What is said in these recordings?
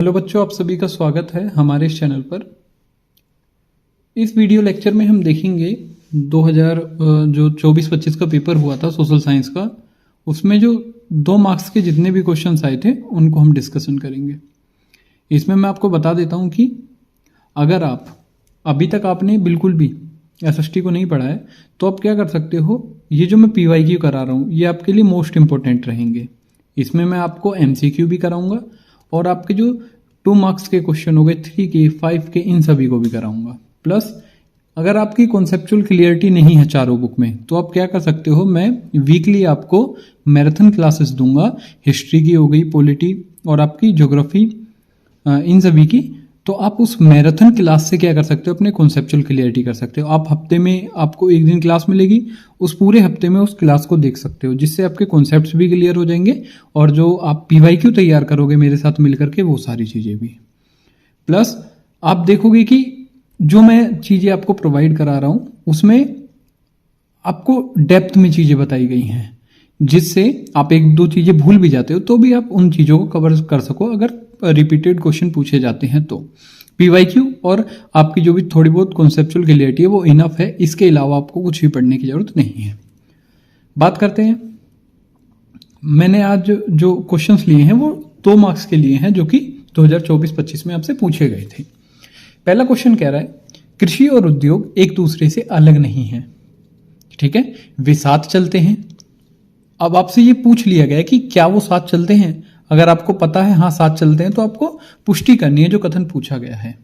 Hello बच्चों, आप सभी का स्वागत है हमारे इस चैनल पर। इस वीडियो लेक्चर में हम देखेंगे 2024-25 का पेपर हुआ था सोशल साइंस का। उसमें जो 2 मार्क्स के जितने भी क्वेश्चंस आए थे उनको हम डिस्कशन करेंगे। इसमें मैं आपको बता देता हूं कि अगर आप अभी तक आपने बिल्कुल भी एसएसटी को नहीं पढ़ा है तो आप क्या कर सकते हो, ये जो मैं पीवाईक्यू करा रहा हूँ ये आपके लिए मोस्ट इंपॉर्टेंट रहेंगे। इसमें मैं आपको एमसीक्यू भी कराऊंगा और आपके जो 2 मार्क्स के क्वेश्चन हो गए 3 के 5 के इन सभी को भी कराऊंगा। प्लस अगर आपकी कॉन्सेप्चुअल क्लियरिटी नहीं है चारों बुक में तो आप क्या कर सकते हो, मैं वीकली आपको मैराथन क्लासेस दूंगा। हिस्ट्री की हो गई, पॉलिटी और आपकी ज्योग्राफी, इन सभी की। तो आप उस मैराथन क्लास से क्या कर सकते हो, अपने कॉन्सेप्चुअल क्लियरिटी कर सकते हो। आप हफ्ते में आपको 1 दिन क्लास मिलेगी, उस पूरे हफ्ते में उस क्लास को देख सकते हो, जिससे आपके कॉन्सेप्ट्स भी क्लियर हो जाएंगे और जो आप पीवाईक्यू तैयार करोगे मेरे साथ मिलकर के वो सारी चीज़ें भी। प्लस आप देखोगे कि जो मैं चीज़ें आपको प्रोवाइड करा रहा हूँ उसमें आपको डेप्थ में चीज़ें बताई गई हैं, जिससे आप 1-2 चीज़ें भूल भी जाते हो तो भी आप उन चीज़ों को कवर कर सको अगर रिपीटेड क्वेश्चन पूछे जाते हैं तो। पीवाईक्यू और आपकी जो भी थोड़ी बहुत कॉन्सेप्चुअल क्लियरिटी है वो इनफ है, इसके अलावा आपको कुछ भी पढ़ने की जरूरत नहीं है। बात करते हैं, मैंने आज जो क्वेश्चंस लिए हैं वो 2 मार्क्स के लिए हैं जो कि 2024-25 में आपसे पूछे गए थे। पहला क्वेश्चन कह रहा है कृषि और उद्योग एक दूसरे से अलग नहीं है, ठीक है, वे साथ चलते हैं। अब आपसे ये पूछ लिया गया है कि क्या वो साथ चलते हैं। अगर आपको पता है हाँ साथ चलते हैं तो आपको पुष्टि करनी है जो कथन पूछा गया है,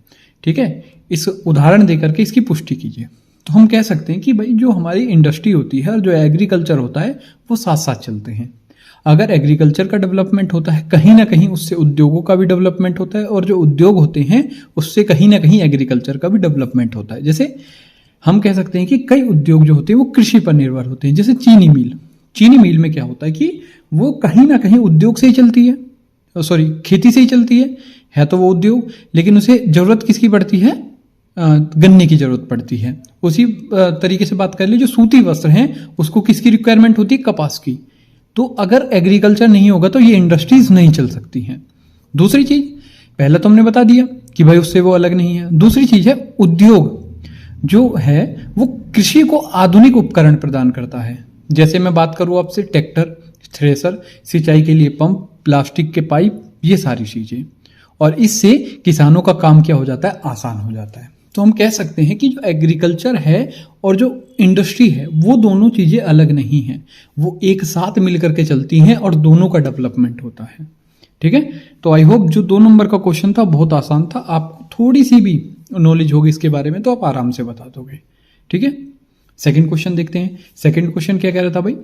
ठीक है। इस उदाहरण देकर के इसकी पुष्टि कीजिए। तो हम कह सकते हैं कि भाई जो हमारी इंडस्ट्री होती है और जो एग्रीकल्चर होता है वो साथ साथ चलते हैं। अगर एग्रीकल्चर का डेवलपमेंट होता है कहीं ना कहीं उससे उद्योगों का भी डेवलपमेंट होता है, और जो उद्योग होते हैं उससे कहीं ना कहीं एग्रीकल्चर का भी डेवलपमेंट होता है। जैसे हम कह सकते हैं कि कई उद्योग जो होते हैं वो कृषि पर निर्भर होते हैं। जैसे चीनी मिल, चीनी मिल में क्या होता है कि वो कहीं ना कहीं उद्योग से ही चलती है, खेती से ही चलती है तो वो उद्योग, लेकिन उसे जरूरत किसकी पड़ती है, गन्ने की जरूरत पड़ती है। उसी तरीके से बात कर ले, जो सूती वस्त्र हैं उसको किसकी रिक्वायरमेंट होती है, कपास की। तो अगर एग्रीकल्चर नहीं होगा तो ये इंडस्ट्रीज नहीं चल सकती हैं। दूसरी चीज, पहला तो हमने बता दिया कि भाई उससे वो अलग नहीं है। दूसरी चीज है उद्योग जो है वो कृषि को आधुनिक उपकरण प्रदान करता है। जैसे मैं बात करूं आपसे ट्रैक्टर, थ्रेसर, सिंचाई के लिए पंप, प्लास्टिक के पाइप, ये सारी चीजें, और इससे किसानों का काम क्या हो जाता है, आसान हो जाता है। तो हम कह सकते हैं कि जो एग्रीकल्चर है और जो इंडस्ट्री है वो दोनों चीजें अलग नहीं हैं, वो एक साथ मिलकर के चलती हैं और दोनों का डेवलपमेंट होता है, ठीक है। तो आई होप जो 2 नंबर का क्वेश्चन था बहुत आसान था, आपको थोड़ी सी भी नॉलेज होगी इसके बारे में तो आप आराम से बता दोगे, ठीक है। सेकंड क्वेश्चन देखते हैं। सेकंड क्वेश्चन क्या कह रहा था भाई,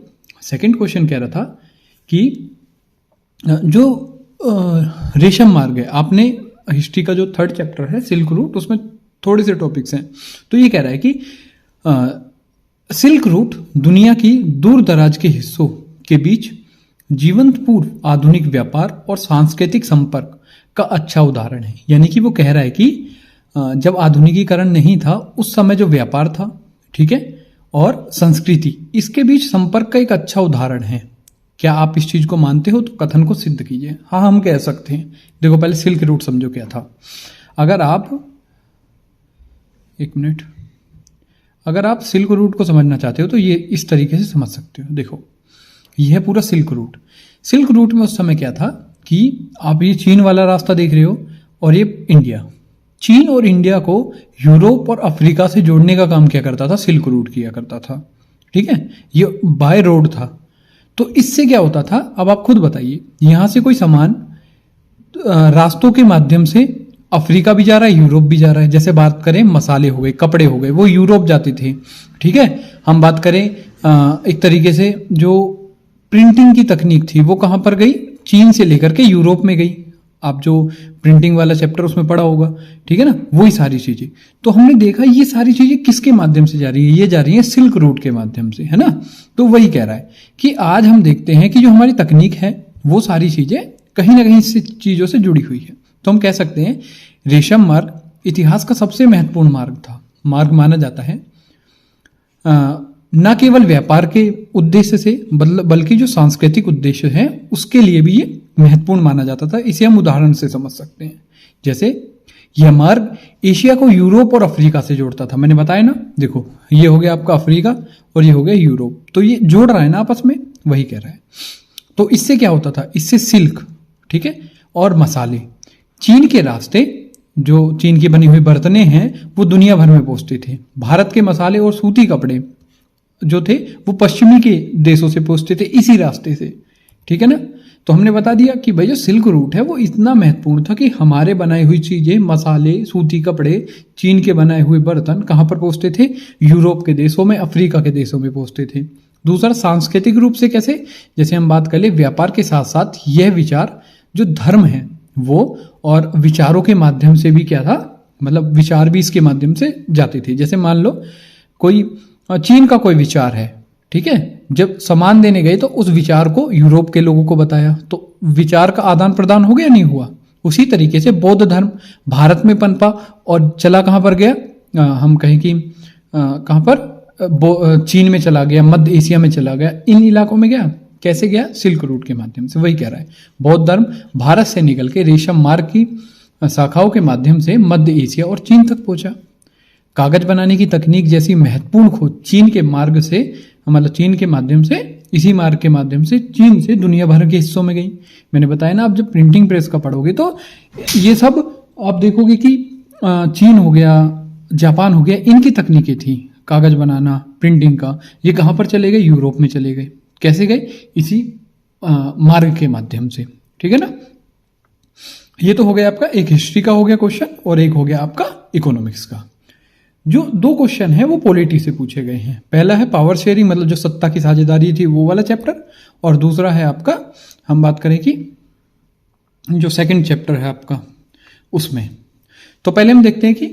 सेकंड क्वेश्चन कह रहा था कि जो रेशम मार्ग है, आपने हिस्ट्री का जो 3rd चैप्टर है सिल्क रूट, उसमें थोड़े से टॉपिक्स हैं। तो ये कह रहा है कि सिल्क रूट दुनिया की दूर दराज के हिस्सों के बीच जीवंत पूर्व आधुनिक व्यापार और सांस्कृतिक संपर्क का अच्छा उदाहरण है। यानी कि वो कह रहा है कि जब आधुनिकीकरण नहीं था उस समय जो व्यापार था, ठीक है, और संस्कृति, इसके बीच संपर्क का एक अच्छा उदाहरण है। क्या आप इस चीज को मानते हो तो कथन को सिद्ध कीजिए। हाँ, हम कह सकते हैं। देखो पहले सिल्क रूट समझो क्या था। अगर आप अगर आप सिल्क रूट को समझना चाहते हो तो ये इस तरीके से समझ सकते हो। देखो यह है पूरा सिल्क रूट। सिल्क रूट में उस समय क्या था कि आप ये चीन वाला रास्ता देख रहे हो और ये इंडिया, चीन और इंडिया को यूरोप और अफ्रीका से जोड़ने का काम क्या करता था, सिल्क रूट किया करता था, ठीक है। ये बाय रोड था। तो इससे क्या होता था, अब आप खुद बताइए, यहां से कोई सामान रास्तों के माध्यम से अफ्रीका भी जा रहा है, यूरोप भी जा रहा है। जैसे बात करें मसाले हो गए, कपड़े हो गए, वो यूरोप जाते थे, ठीक है। हम बात करें एक तरीके से जो प्रिंटिंग की तकनीक थी वो कहां पर गई, चीन से लेकर के यूरोप में गई। आप जो प्रिंटिंग वाला चैप्टर उसमें पढ़ा होगा, ठीक है ना, वही सारी चीजें। तो हमने देखा ये सारी चीजें किसके माध्यम से जा रही है, ये जा रही है सिल्क रूट के माध्यम से, है ना। तो वही कह रहा है कि आज हम देखते हैं कि जो हमारी तकनीक है वो सारी चीजें कहीं ना कहीं इस चीजों से जुड़ी हुई है। तो हम कह सकते हैं रेशम मार्ग इतिहास का सबसे महत्वपूर्ण मार्ग माना जाता है, न केवल व्यापार के उद्देश्य से बल्कि जो सांस्कृतिक उद्देश्य है उसके लिए भी ये महत्वपूर्ण माना जाता था। इसे हम उदाहरण से समझ सकते हैं। जैसे यह मार्ग एशिया को यूरोप और अफ्रीका से जोड़ता था। मैंने बताया ना, देखो ये हो गया आपका अफ्रीका और ये हो गया यूरोप, तो ये जोड़ रहा है ना आपस में, वही कह रहा है। तो इससे क्या होता था, इससे सिल्क, ठीक है, और मसाले चीन के रास्ते, जो चीन की बनी हुई बर्तनें हैं वो दुनिया भर में पहुंचते थे। भारत के मसाले और सूती कपड़े जो थे वो पश्चिमी के देशों से पहुंचते थे इसी रास्ते से, ठीक है ना। तो हमने बता दिया कि भाई जो सिल्क रूट है वो इतना महत्वपूर्ण था कि हमारे बनाई हुई चीजें, मसाले, सूती कपड़े, चीन के बनाए हुए बर्तन कहाँ पर पहुंचते थे, यूरोप के देशों में, अफ्रीका के देशों में पहुंचते थे। दूसरा सांस्कृतिक रूप से कैसे, जैसे हम बात कर ले व्यापार के साथ साथ यह विचार जो धर्म है वो और विचारों के माध्यम से भी क्या था, मतलब विचार भी इसके माध्यम से जाते थे। जैसे मान लो कोई चीन का कोई विचार है, ठीक है, जब सामान देने गए तो उस विचार को यूरोप के लोगों को बताया, तो विचार का आदान प्रदान हो गया, नहीं हुआ। उसी तरीके से बौद्ध धर्म भारत में पनपा और चला कहाँ पर गया, हम कहें कि कहाँ पर, चीन में चला गया, मध्य एशिया में चला गया, इन इलाकों में गया। कैसे गया, सिल्क रूट के माध्यम से। वही कह रहा है बौद्ध धर्म भारत से निकल के रेशम मार्ग की शाखाओं के माध्यम से मध्य एशिया और चीन तक पहुंचा। कागज बनाने की तकनीक जैसी महत्वपूर्ण खोज चीन के मार्ग से, मतलब चीन के माध्यम से, इसी मार्ग के माध्यम से चीन से दुनिया भर के हिस्सों में गई। मैंने बताया ना, आप जब प्रिंटिंग प्रेस का पढ़ोगे तो ये सब आप देखोगे कि चीन हो गया, जापान हो गया, इनकी तकनीकें थी कागज बनाना, प्रिंटिंग का। ये कहाँ पर चले गए, यूरोप में चले गए। कैसे गए, इसी मार्ग के माध्यम से, ठीक है ना। ये तो हो गया आपका एक हिस्ट्री का हो गया क्वेश्चन, और एक हो गया आपका इकोनॉमिक्स का। जो दो क्वेश्चन है वो पॉलिटी से पूछे गए हैं। पहला है पावर शेयरिंग, मतलब जो सत्ता की साझेदारी थी वो वाला चैप्टर, और दूसरा है आपका, हम बात करें कि जो सेकंड चैप्टर है आपका उसमें। तो पहले हम देखते हैं कि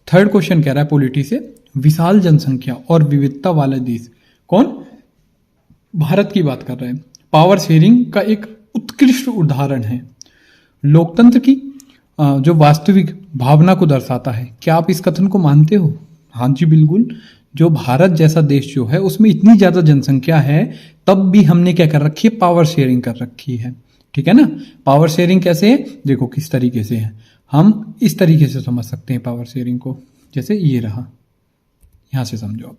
थर्ड क्वेश्चन कह रहा है पॉलिटी से, विशाल जनसंख्या और विविधता वाला देश। कौन, भारत की बात कर रहे हैं। पावर शेयरिंग का एक उत्कृष्ट उदाहरण है, लोकतंत्र की जो वास्तविक भावना को दर्शाता है। क्या आप इस कथन को मानते हो? हाँ जी बिल्कुल। जो भारत जैसा देश जो है उसमें इतनी ज्यादा जनसंख्या है, तब भी हमने क्या कर रखी है, पावर शेयरिंग कर रखी है, ठीक है ना। पावर शेयरिंग कैसे है, देखो किस तरीके से है, हम इस तरीके से समझ सकते हैं पावर शेयरिंग को। जैसे ये रहा, यहां से समझो आप,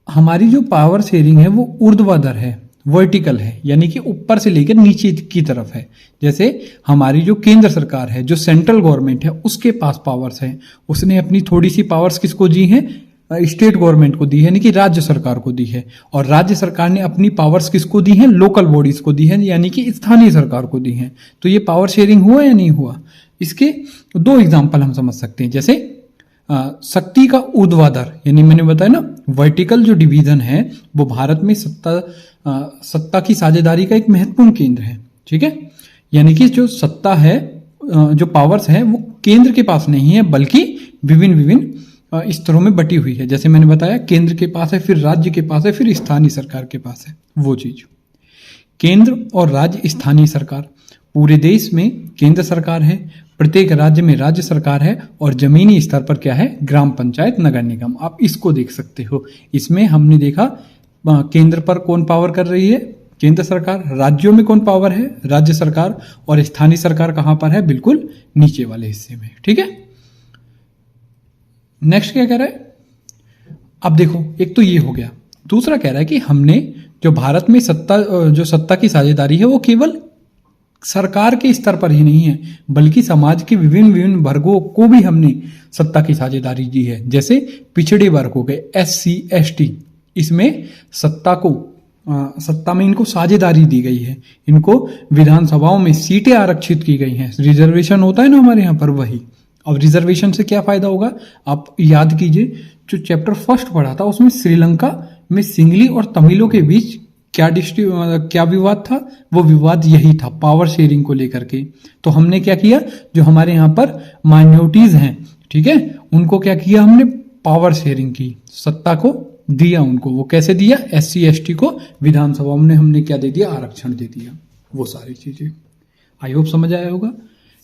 हमारी जो पावर शेयरिंग है वो ऊर्ध्वाधर है, वर्टिकल है, यानी कि ऊपर से लेकर नीचे की तरफ है। जैसे हमारी जो केंद्र सरकार है, जो सेंट्रल गवर्नमेंट है, उसके पास पावर्स है, उसने अपनी थोड़ी सी पावर्स किसको दी है, स्टेट गवर्नमेंट को दी है, यानी कि राज्य सरकार को दी है। और राज्य सरकार ने अपनी पावर्स किसको दी है, लोकल बॉडीज को दी है, यानी कि स्थानीय सरकार को दी है। तो ये पावर शेयरिंग हुआ या नहीं हुआ? इसके दो एग्जाम्पल हम समझ सकते हैं। जैसे शक्ति का ऊर्ध्वाधर, यानी मैंने बताया ना वर्टिकल जो डिवीजन है वो भारत में सत्ता की साझेदारी का एक महत्वपूर्ण केंद्र है, ठीक है। यानी कि जो सत्ता है, जो पावर्स है वो केंद्र के पास नहीं है, बल्कि विभिन्न विभिन्न स्तरों में बटी हुई है। जैसे मैंने बताया केंद्र के पास है, फिर राज्य के पास है, फिर स्थानीय सरकार के पास है। वो चीज, केंद्र और राज्य, स्थानीय सरकार। पूरे देश में केंद्र सरकार है, प्रत्येक राज्य में राज्य सरकार है, और जमीनी स्तर पर क्या है, ग्राम पंचायत, नगर निगम। आप इसको देख सकते हो। इसमें हमने देखा केंद्र पर कौन पावर कर रही है, केंद्र सरकार। राज्यों में कौन पावर है, राज्य सरकार। और स्थानीय सरकार कहां पर है, बिल्कुल नीचे वाले हिस्से में, ठीक है। नेक्स्ट क्या कह रहा है, अब देखो एक तो ये हो गया। दूसरा कह रहा है कि हमने जो भारत में सत्ता की साझेदारी है वो केवल सरकार के स्तर पर ही नहीं है, बल्कि समाज के विभिन्न विभिन्न वर्गों को भी हमने सत्ता की साझेदारी दी है। जैसे पिछड़े वर्ग हो गए, SC ST, इसमें सत्ता में इनको साझेदारी दी गई है। इनको विधानसभाओं में सीटें आरक्षित की गई हैं। रिजर्वेशन होता है ना हमारे यहाँ पर, वही। अब रिजर्वेशन से क्या फायदा होगा, आप याद कीजिए जो चैप्टर फर्स्ट पढ़ा था उसमें श्रीलंका में सिंगली और तमिलों के बीच क्या विवाद था, वो विवाद यही था, पावर शेयरिंग को लेकर के। तो हमने क्या किया, जो हमारे यहाँ पर माइनॉरिटीज हैं, ठीक है, उनको क्या किया, हमने पावर शेयरिंग की, सत्ता को दिया उनको। वो कैसे दिया, SC ST को विधानसभा में हमने क्या दे दिया, आरक्षण दे दिया। वो सारी चीजें आई होप समझ आया होगा,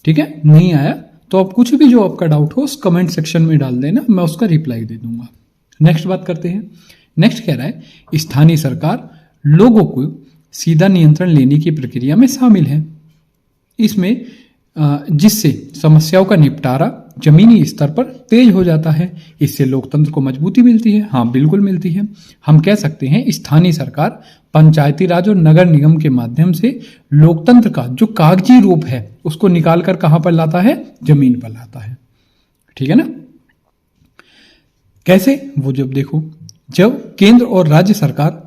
ठीक है। नहीं आया तो आप कुछ भी जो आपका डाउट हो उस कमेंट सेक्शन में डाल देना, मैं उसका रिप्लाई दे दूंगा। नेक्स्ट बात करते हैं। नेक्स्ट कह रहा है स्थानीय सरकार लोगों को सीधा नियंत्रण लेने की प्रक्रिया में शामिल है। इसमें जिससे समस्याओं का निपटारा जमीनी स्तर पर तेज हो जाता है। इससे लोकतंत्र को मजबूती मिलती है। हाँ, बिल्कुल मिलती है। हम कह सकते हैं स्थानीय सरकार पंचायती राज और नगर निगम के माध्यम से लोकतंत्र का जो कागजी रूप है उसको निकाल कर कहां पर लाता है? जमीन पर लाता है। ठीक है ना? कैसे? वो जब देखो, जब केंद्र और राज्य सरकार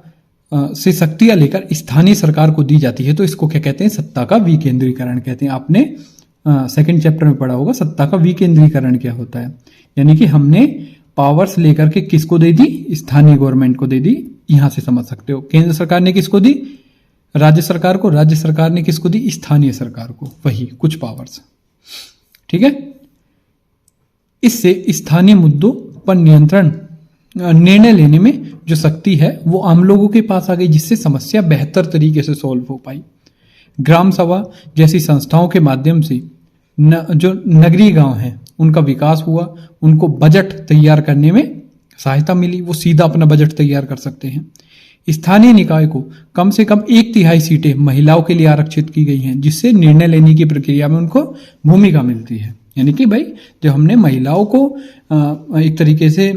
से शक्तियां लेकर स्थानीय सरकार को दी जाती है तो इसको क्या कहते हैं? सत्ता का विकेंद्रीकरण कहते हैं। आपने सेकंड चैप्टर में पढ़ा होगा सत्ता का विकेंद्रीकरण क्या होता है। यानी कि हमने पावर्स लेकर के किसको दे दी? स्थानीय गवर्नमेंट को दे दी। यहां से समझ सकते हो, केंद्र सरकार ने किसको दी? राज्य सरकार को। राज्य सरकार ने किसको दी? स्थानीय सरकार को। वही कुछ पावर्स। ठीक है? इससे स्थानीय मुद्दों पर नियंत्रण, निर्णय लेने में जो शक्ति है वो आम लोगों के पास आ गई, जिससे समस्या बेहतर तरीके से सॉल्व हो पाई। ग्राम सभा जैसी संस्थाओं के माध्यम से जो नगरीय गांव हैं उनका विकास हुआ, उनको बजट तैयार करने में सहायता मिली, वो सीधा अपना बजट तैयार कर सकते हैं। स्थानीय निकाय को कम से कम 1/3 सीटें महिलाओं के लिए आरक्षित की गई हैं, जिससे निर्णय लेने की प्रक्रिया में उनको भूमिका मिलती है। यानी कि भाई जब हमने महिलाओं को एक तरीके से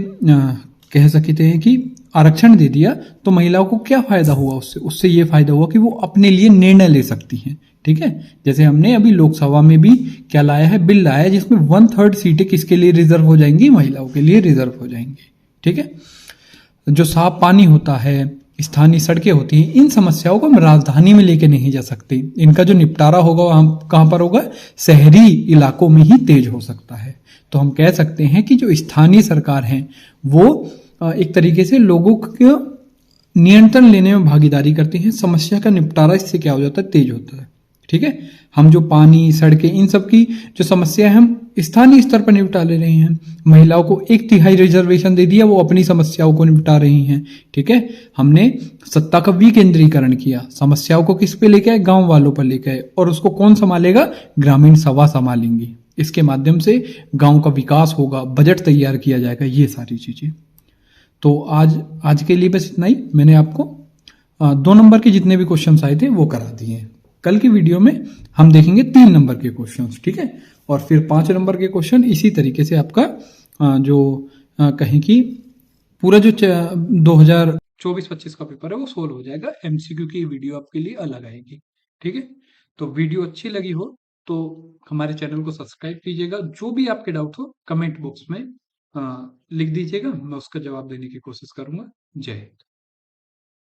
कह सकते हैं कि आरक्षण दे दिया तो महिलाओं को क्या फायदा हुआ? उससे ये फायदा हुआ कि वो अपने लिए निर्णय ले सकती हैं। ठीक है? जैसे हमने अभी लोकसभा में भी क्या लाया है? बिल लाया है जिसमें 1/3 सीटें किसके लिए रिजर्व हो जाएंगी? महिलाओं के लिए रिजर्व हो जाएंगी। ठीक है? जो साफ पानी होता है, स्थानीय सड़कें होती हैं, इन समस्याओं को हम राजधानी में लेके नहीं जा सकते। इनका जो निपटारा होगा वह कहां पर होगा? शहरी इलाकों में ही तेज हो सकता है। तो हम कह सकते हैं कि जो स्थानीय सरकार है वो एक तरीके से लोगों को नियंत्रण लेने में भागीदारी करती हैं। समस्या का निपटारा इससे क्या हो जाता है? तेज होता है। ठीक है? हम जो पानी, सड़कें, इन सब की जो समस्या है हम स्थानीय स्तर पर निपटा ले रहे हैं। महिलाओं को 1/3 रिजर्वेशन दे दिया, वो अपनी समस्याओं को निपटा रही हैं। ठीक है? हमने सत्ता का विकेंद्रीकरण किया, समस्याओं को किस पे लेके आए? गांव वालों पर लेके आए। और उसको कौन संभालेगा? ग्रामीण सभा संभालेंगी। इसके माध्यम से गांव का विकास होगा, बजट तैयार किया जाएगा, ये सारी चीजें। तो आज के लिए बस इतना ही। मैंने आपको 2 नंबर के जितने भी क्वेश्चन आए थे वो करा दिए हैं। कल की वीडियो में हम देखेंगे 3 नंबर के क्वेश्चन। ठीक है? और फिर 5 नंबर के क्वेश्चन इसी तरीके से आपका जो कहें कि पूरा जो 2024-25 का पेपर है वो सोल्व हो जाएगा। एमसीक्यू की वीडियो आपके लिए अलग आएगी। ठीक है? तो वीडियो अच्छी लगी हो तो हमारे चैनल को सब्सक्राइब कीजिएगा। जो भी आपके डाउट हो कमेंट बॉक्स में लिख दीजिएगा, मैं उसका जवाब देने की कोशिश करूंगा। जय हिंद।